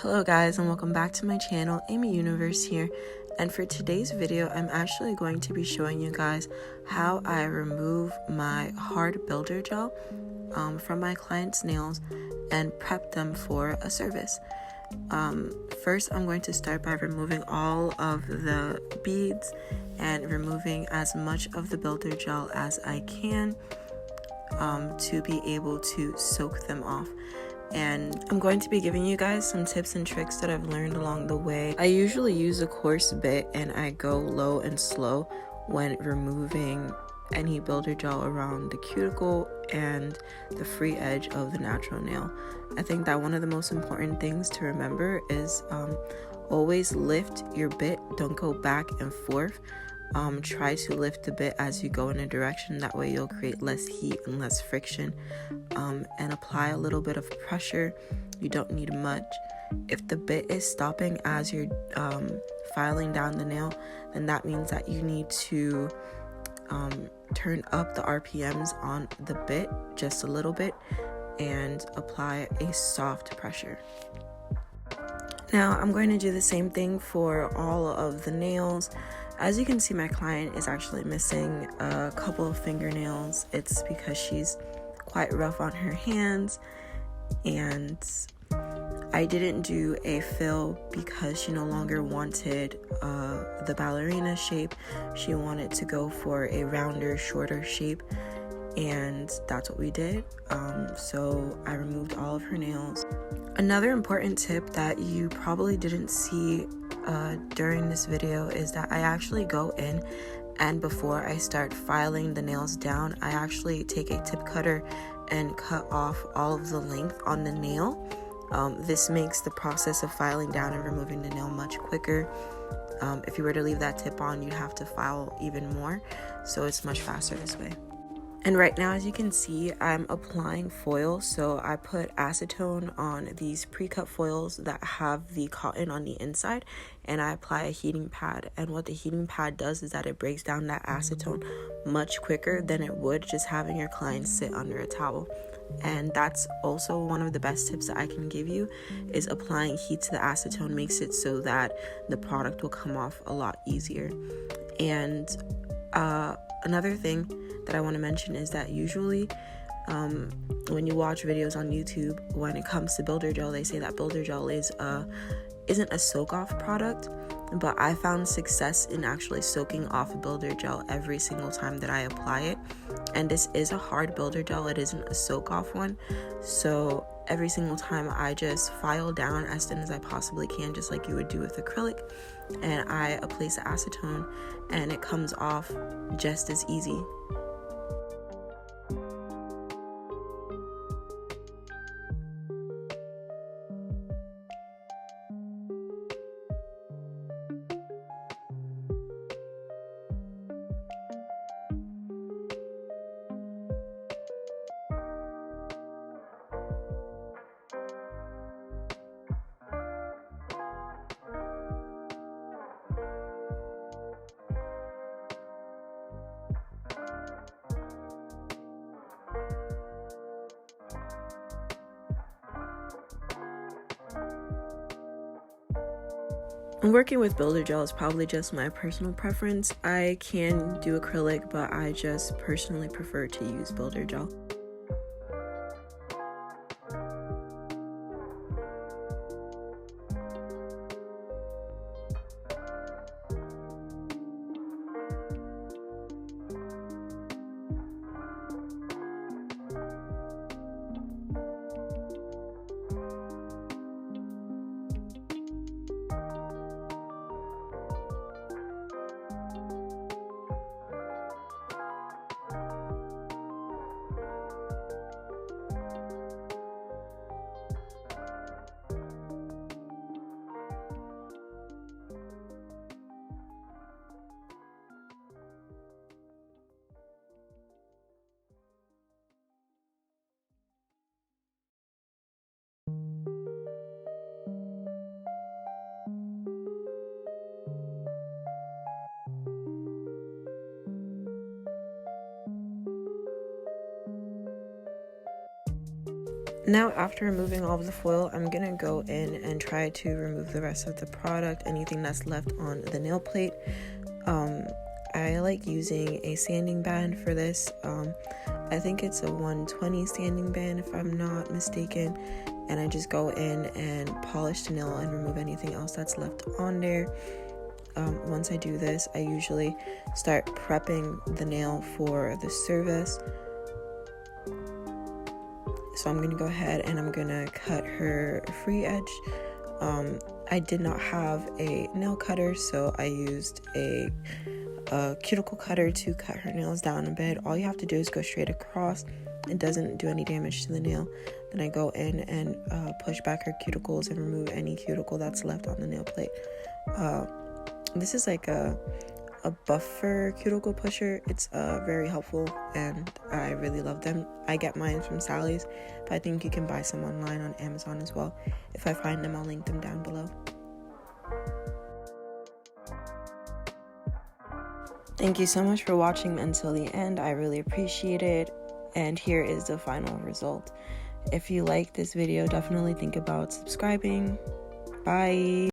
Hello guys, and welcome back to my channel. Amiuniverse here, and for today's video I'm actually going to be showing you guys how I remove my hard builder gel from my clients' nails and prep them for a service. First I'm going to start by removing all of the beads and removing as much of the builder gel as I can to be able to soak them off. And I'm going to be giving you guys some tips and tricks that I've learned along the way. I usually use a coarse bit and I go low and slow when removing any builder gel around the cuticle and the free edge of the natural nail. I think that one of the most important things to remember is always lift your bit, don't go back and forth. Try to lift the bit as you go in a direction, that way you'll create less heat and less friction, and apply a little bit of pressure. You don't need much. If the bit is stopping as you're filing down the nail, then that means that you need to turn up the RPMs on the bit just a little bit and apply a soft pressure. Now I'm going to do the same thing for all of the nails. As you can see, my client is actually missing a couple of fingernails. It's because she's quite rough on her hands, and I didn't do a fill because she no longer wanted the ballerina shape. She wanted to go for a rounder, shorter shape, and that's what we did. So I removed all of her nails. Another important tip that you probably didn't see during this video is that I actually go in, and before I start filing the nails down, I actually take a tip cutter and cut off all of the length on the nail. This makes the process of filing down and removing the nail much quicker. If you were to leave that tip on, you'd have to file even more, so it's much faster this way. And right now, as you can see, I'm applying foil. So I put acetone on these pre-cut foils that have the cotton on the inside, and I apply a heating pad. And what the heating pad does is that it breaks down that acetone much quicker than it would just having your client sit under a towel. And that's also one of the best tips that I can give you, is applying heat to the acetone makes it so that the product will come off a lot easier. And another thing that I want to mention is that usually when you watch videos on YouTube, when it comes to builder gel, they say that builder gel isn't a soak off product, but I found success in actually soaking off builder gel every single time that I apply it. And this is a hard builder gel, it isn't a soak off one, so every single time I just file down as thin as I possibly can, just like you would do with acrylic, and I place the acetone and it comes off just as easy. Working with builder gel is probably just my personal preference. I can do acrylic, but I just personally prefer to use builder gel. Now, after removing all of the foil, I'm gonna go in and try to remove the rest of the product, anything that's left on the nail plate. I like using a sanding band for this. I think it's a 120 sanding band if I'm not mistaken, and I just go in and polish the nail and remove anything else that's left on there. Once I do this, I usually start prepping the nail for the service. So I'm gonna go ahead and I'm gonna cut her free edge. I did not have a nail cutter, so I used a cuticle cutter to cut her nails down a bit. All you have to do is go straight across. It doesn't do any damage to the nail. Then I go in and push back her cuticles and remove any cuticle that's left on the nail plate. This is like a buffer cuticle pusher. It's very helpful and I really love them. I get mine from Sally's, but I think you can buy some online on Amazon as well. If I find them, I'll link them down below. Thank you so much for watching until the end. I really appreciate it. And here is the final result. If you like this video, definitely think about subscribing. Bye.